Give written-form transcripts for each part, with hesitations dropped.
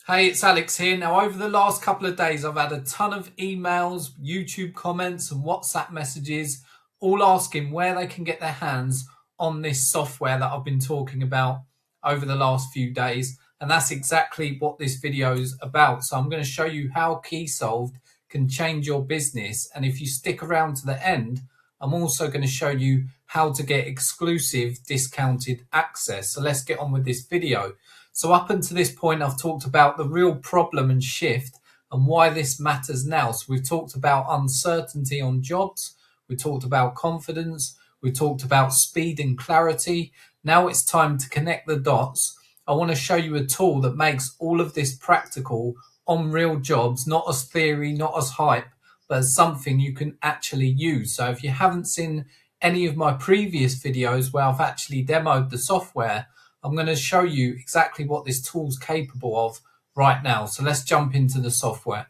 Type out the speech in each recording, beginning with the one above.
Hey, it's Alex here. Now, over the last couple of days, I've had a ton of emails, YouTube comments, and WhatsApp messages, all asking where they can get their hands on this software that I've been talking about over the last few days. And that's exactly what this video is about. So I'm going to show you how KeySolved can change your business. And if you stick around to the end, I'm also going to show you how to get exclusive discounted access. So let's get on with this video. So up until this point, I've talked about the real problem and shift and why this matters now. So we've talked about uncertainty on jobs. We talked about confidence. We talked about speed and clarity. Now it's time to connect the dots. I want to show you a tool that makes all of this practical on real jobs, not as theory, not as hype, but as something you can actually use. So if you haven't seen any of my previous videos where I've actually demoed the software, I'm going to show you exactly what this tool's capable of right now. So let's jump into the software.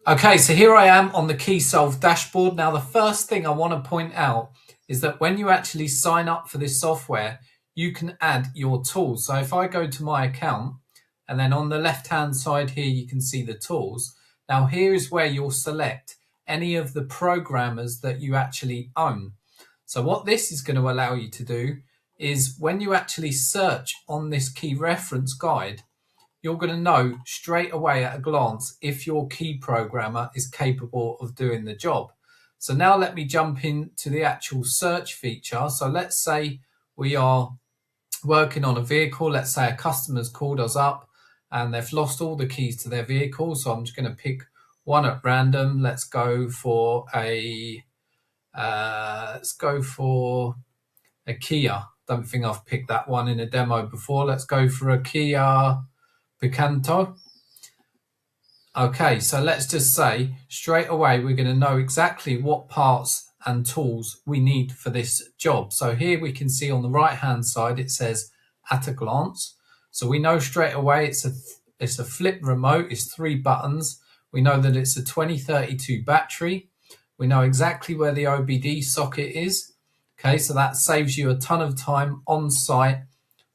Okay, so here I am on the KeySolved dashboard. Now, the first thing I want to point out is that when you actually sign up for this software, you can add your tools. So if I go to my account, and then on the left-hand side here, you can see the tools. Now, here is where you'll select any of the programmers that you actually own. So what this is going to allow you to do is when you actually search on this key reference guide, you're going to know straight away at a glance if your key programmer is capable of doing the job. So now let me jump into the actual search feature. So let's say we are working on a vehicle. Let's say a customer's called us up and they've lost all the keys to their vehicle. So I'm just going to pick one at random. Let's go for a Kia. Don't think I've picked that one in a demo before. Let's go for a Kia Picanto. Okay, so let's just say straight away we're going to know exactly what parts and tools we need for this job. So here we can see on the right hand side it says at a glance. So we know straight away it's a flip remote, it's 3 buttons. We know that it's a 2032 battery. We know exactly where the OBD socket is. Okay, so that saves you a ton of time on site,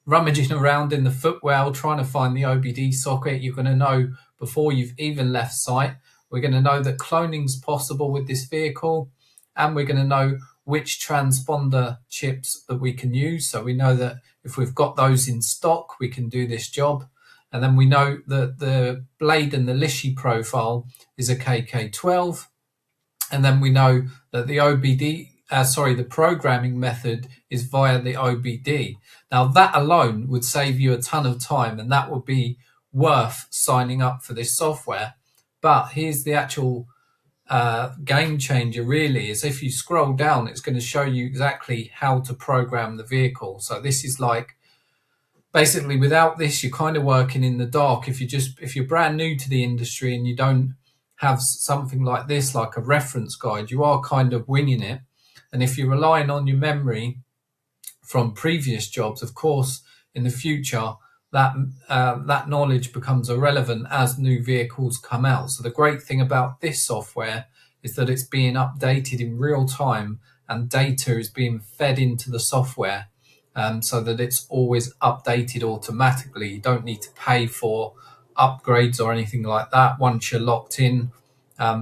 rummaging around in the footwell, trying to find the OBD socket. You're going to know before you've even left site. We're going to know that cloning is possible with this vehicle, and we're going to know which transponder chips that we can use. So we know that if we've got those in stock, we can do this job. And then we know that the blade and the Lishi profile is a KK12. And then we know that the the programming method is via the OBD. Now that alone would save you a ton of time, and that would be worth signing up for this software. But here's the actual game changer really, is if you scroll down, it's going to show you exactly how to program the vehicle. So this is like, basically without this, you're kind of working in the dark. If you're brand new to the industry and you don't have something like this, like a reference guide, you are kind of winging it. And if you're relying on your memory from previous jobs, of course, in the future, that knowledge becomes irrelevant as new vehicles come out. So the great thing about this software is that it's being updated in real time and data is being fed into the software, so that it's always updated automatically. You don't need to pay for upgrades or anything like that. Once you're locked in,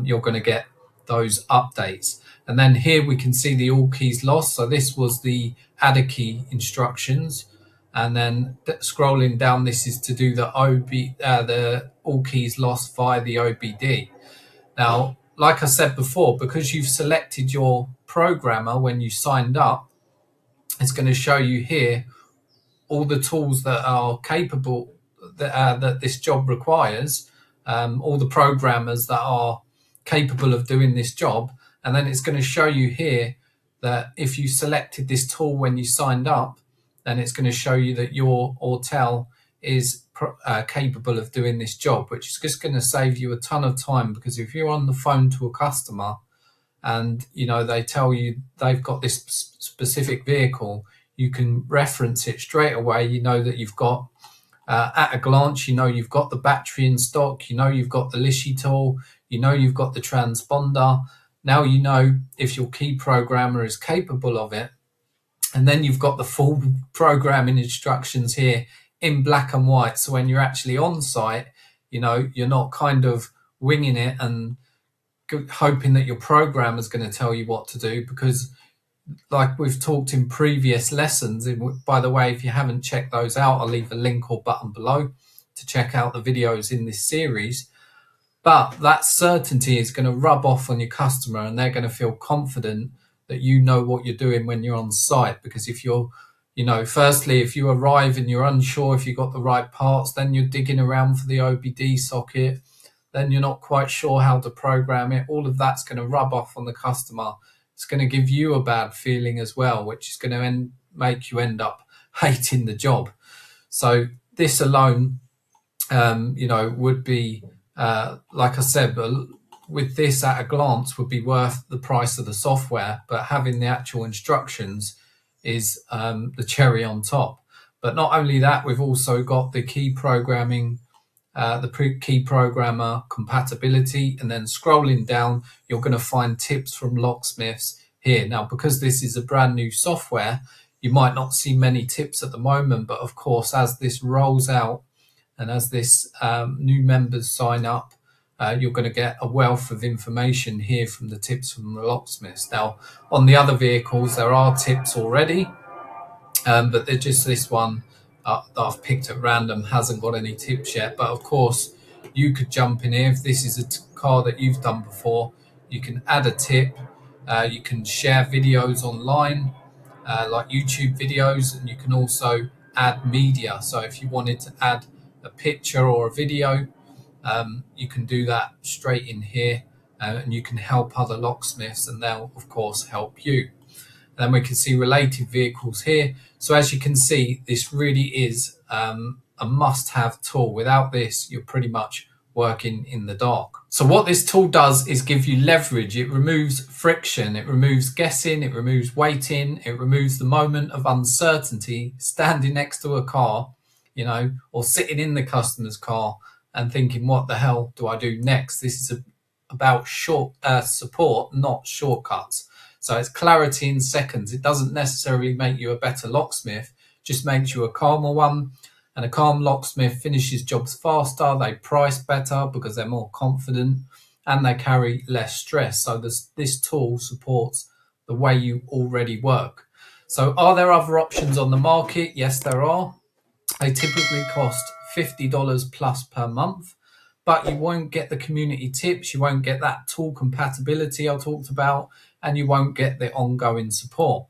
you're going to get those updates. And then here we can see the all keys lost. So this was the add a key instructions. And then scrolling down, this is to do the all keys lost via the OBD. Now, like I said before, because you've selected your programmer when you signed up, it's going to show you here all the tools that are capable that this job requires, all the programmers that are capable of doing this job. And then it's going to show you here that if you selected this tool when you signed up, then it's going to show you that your 𝐒𝐏𝐿 is capable of doing this job, which is just going to save you a ton of time. Because if you're on the phone to a customer and they tell you they've got this specific vehicle, you can reference it straight away. You know that you've got at a glance, you've got the battery in stock, you've got the Lishi tool, you've got the transponder. Now you know if your key programmer is capable of it. And then you've got the full programming instructions here in black and white. So when you're actually on site, You know, you're not kind of winging it and hoping that your programmer is going to tell you what to do, because like we've talked in previous lessons, by the way, if you haven't checked those out, I'll leave a link or button below to check out the videos in this series. But that certainty is going to rub off on your customer, and they're going to feel confident that you know what you're doing when you're on site. Because if you're, you know, firstly, if you arrive and you're unsure if you've got the right parts, then you're digging around for the OBD socket, then you're not quite sure how to program it. All of that's going to rub off on the customer. It's going to give you a bad feeling as well, which is going to make you end up hating the job. So this alone, you know, would be, like I said, with this at a glance would be worth the price of the software, but having the actual instructions is the cherry on top. But not only that, we've also got the key programming, the key programmer compatibility, and then scrolling down, you're going to find tips from Locksmiths here. Now, because this is a brand new software, you might not see many tips at the moment, but of course, as this rolls out and as this new members sign up, you're going to get a wealth of information here from the tips from the Locksmiths. Now, on the other vehicles, there are tips already, but they're just this one that I've picked at random hasn't got any tips yet. But of course, you could jump in here. If this is a car that you've done before, you can add a tip. You can share videos online, like YouTube videos, and you can also add media. So if you wanted to add a picture or a video, you can do that straight in here, and you can help other locksmiths, and they'll of course help you. Then we can see related vehicles here. So as you can see, this really is a must-have tool. Without this, you're pretty much working in the dark. So what this tool does is give you leverage. It removes friction, it removes guessing, it removes waiting, it removes the moment of uncertainty, standing next to a car, you know, or sitting in the customer's car and thinking, what the hell do I do next? This is about support, not shortcuts. So it's clarity in seconds. It doesn't necessarily make you a better locksmith, just makes you a calmer one. And a calm locksmith finishes jobs faster, they price better because they're more confident, and they carry less stress. So this tool supports the way you already work. So are there other options on the market? Yes, there are. They typically cost $50 plus per month, but you won't get the community tips, you won't get that tool compatibility I talked about, and you won't get the ongoing support.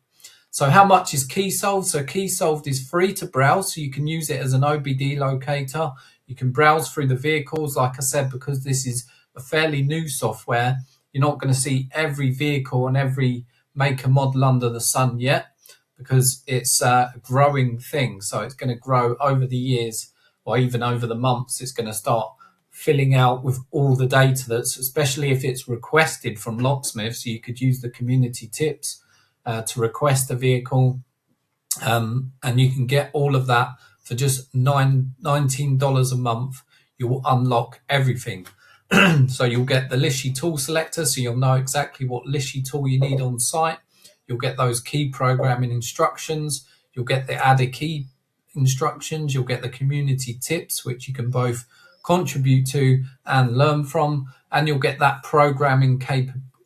So how much is KeySolved? So KeySolved is free to browse, so you can use it as an OBD locator. You can browse through the vehicles. Like I said, because this is a fairly new software, you're not going to see every vehicle and every make and model under the sun yet, because it's a growing thing. So it's going to grow over the years, or even over the months. It's going to start filling out with all the data that's, especially if it's requested from locksmiths. So you could use the community tips to request a vehicle, and you can get all of that for just $19 a month. You will unlock everything. So you'll get the Lichy tool selector, so you'll know exactly what Lichy tool you need on site. You'll get those key programming instructions. You'll get the add a key instructions. You'll get the community tips, which you can both contribute to and learn from, and you'll get that programming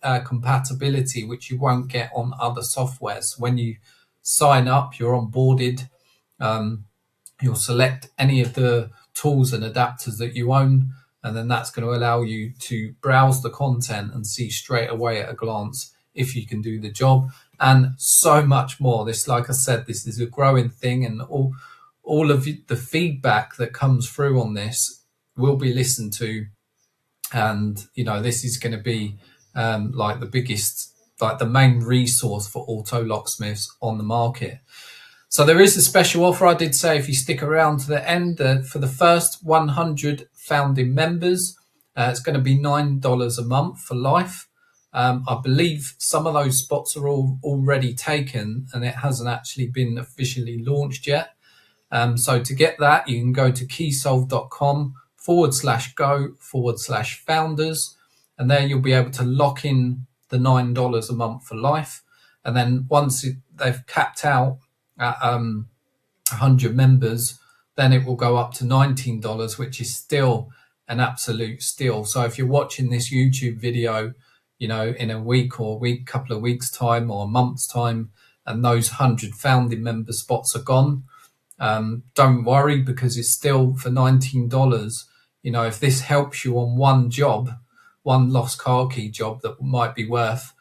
compatibility, which you won't get on other softwares. When you sign up, you're onboarded. You'll select any of the tools and adapters that you own, and then that's going to allow you to browse the content and see straight away at a glance if you can do the job, and so much more. This, like I said, this is a growing thing, and all of the feedback that comes through on this will be listened to, and you know, this is going to be like the biggest, like the main resource for auto locksmiths on the market. So there is a special offer. I did say if you stick around to the end, for the first 100 founding members, it's going to be $9 a month for life. I believe some of those spots are already taken, and it hasn't actually been officially launched yet. So to get that, you can go to keysolved.com/go/founders, and there you'll be able to lock in the $9 a month for life. And then once they've capped out at 100 members, then it will go up to $19, which is still an absolute steal. So if you're watching this YouTube video, you know, in a week or couple of weeks time or a month's time, and those 100 founding member spots are gone, don't worry, because it's still for $19. You know, if this helps you on one job, one lost car key job that might be worth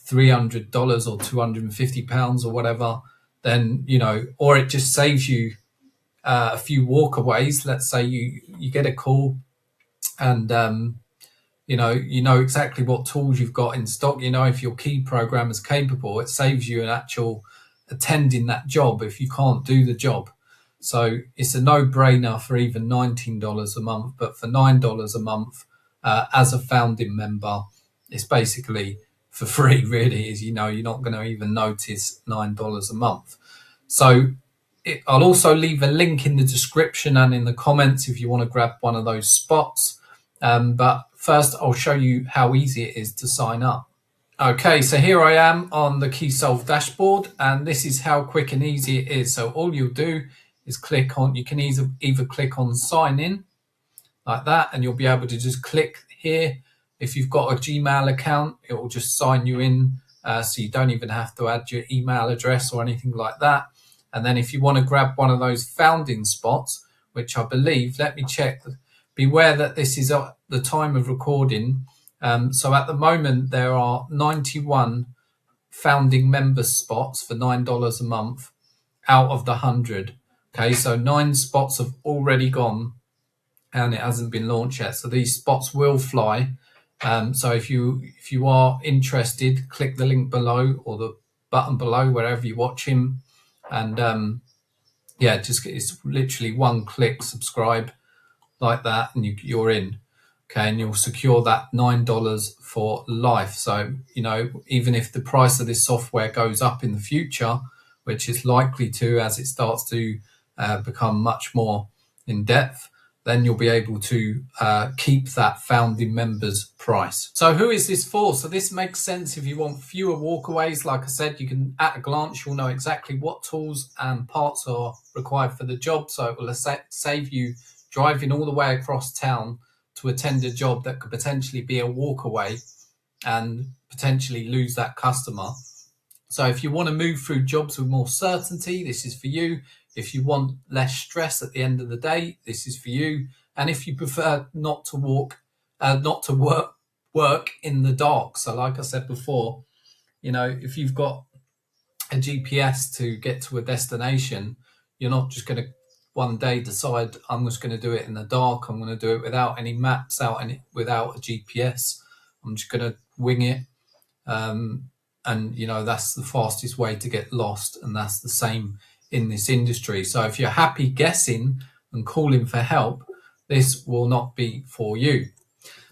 $300 or £250 or whatever, then, you know, or it just saves you a few walkaways. Let's say you get a call and you know exactly what tools you've got in stock. You know, if your key program is capable, it saves you an actual attending that job if you can't do the job. So it's a no-brainer for even $19 a month, but for $9 a month as a founding member, it's basically for free, really. As you know, you're not going to even notice $9 a month. So I'll also leave a link in the description and in the comments if you want to grab one of those spots. But first, I'll show you how easy it is to sign up. Okay, so here I am on the KeySolved dashboard, and this is how quick and easy it is. So all you'll do is click on, you can either click on sign in like that, and you'll be able to just click here. If you've got a Gmail account, it will just sign you in, so you don't even have to add your email address or anything like that. And then if you want to grab one of those founding spots, which I believe, let me check, beware that this is at the time of recording. So at the moment, there are 91 founding member spots for $9 a month out of the 100. Okay, so 9 spots have already gone and it hasn't been launched yet. So these spots will fly. So if you are interested, click the link below or the button below wherever you're watching. And yeah, it's literally one click, subscribe like that, and you're in. Okay, and you'll secure that $9 for life. So, you know, even if the price of this software goes up in the future, which is likely to as it starts to become much more in depth, then you'll be able to keep that founding members price. So who is this for? So this makes sense if you want fewer walkaways. Like I said, you can, at a glance, you'll know exactly what tools and parts are required for the job. So it will save you driving all the way across town to attend a job that could potentially be a walkaway and potentially lose that customer. So if you want to move through jobs with more certainty, this is for you. If you want less stress at the end of the day, this is for you. And if you prefer not to work in the dark. So like I said before, you know, if you've got a GPS to get to a destination, you're not just going to one day decide, I'm just going to do it in the dark. I'm going to do it without any maps without a GPS. I'm just going to wing it. And, you know, that's the fastest way to get lost. And that's the same in this industry. So if you're happy guessing and calling for help, this will not be for you.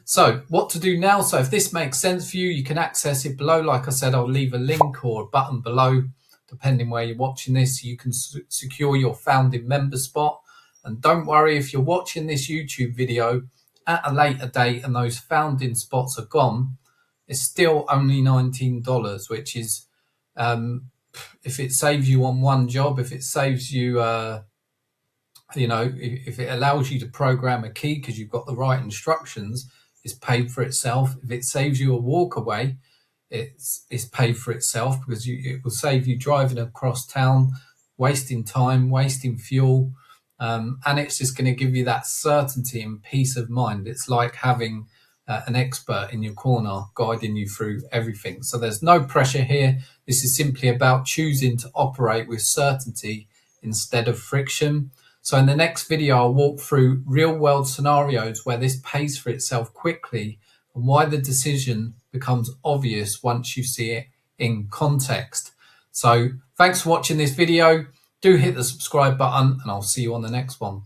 So what to do now? So if this makes sense for you, you can access it below. Like I said, I'll leave a link or a button below, depending where you're watching this. You can secure your founding member spot. And don't worry if you're watching this YouTube video at a later date and those founding spots are gone, it's still only $19, which is, if it saves you on one job, if it saves you, you know, if it allows you to program a key because you've got the right instructions, it's paid for itself. If it saves you a walk away, it's paid for itself because it will save you driving across town, wasting time, wasting fuel, and it's just going to give you that certainty and peace of mind. It's like having an expert in your corner guiding you through everything. So there's no pressure here. This is simply about choosing to operate with certainty instead of friction. So in the next video, I'll walk through real world scenarios where this pays for itself quickly and why the decision becomes obvious once you see it in context. So thanks for watching this video. Do hit the subscribe button and I'll see you on the next one.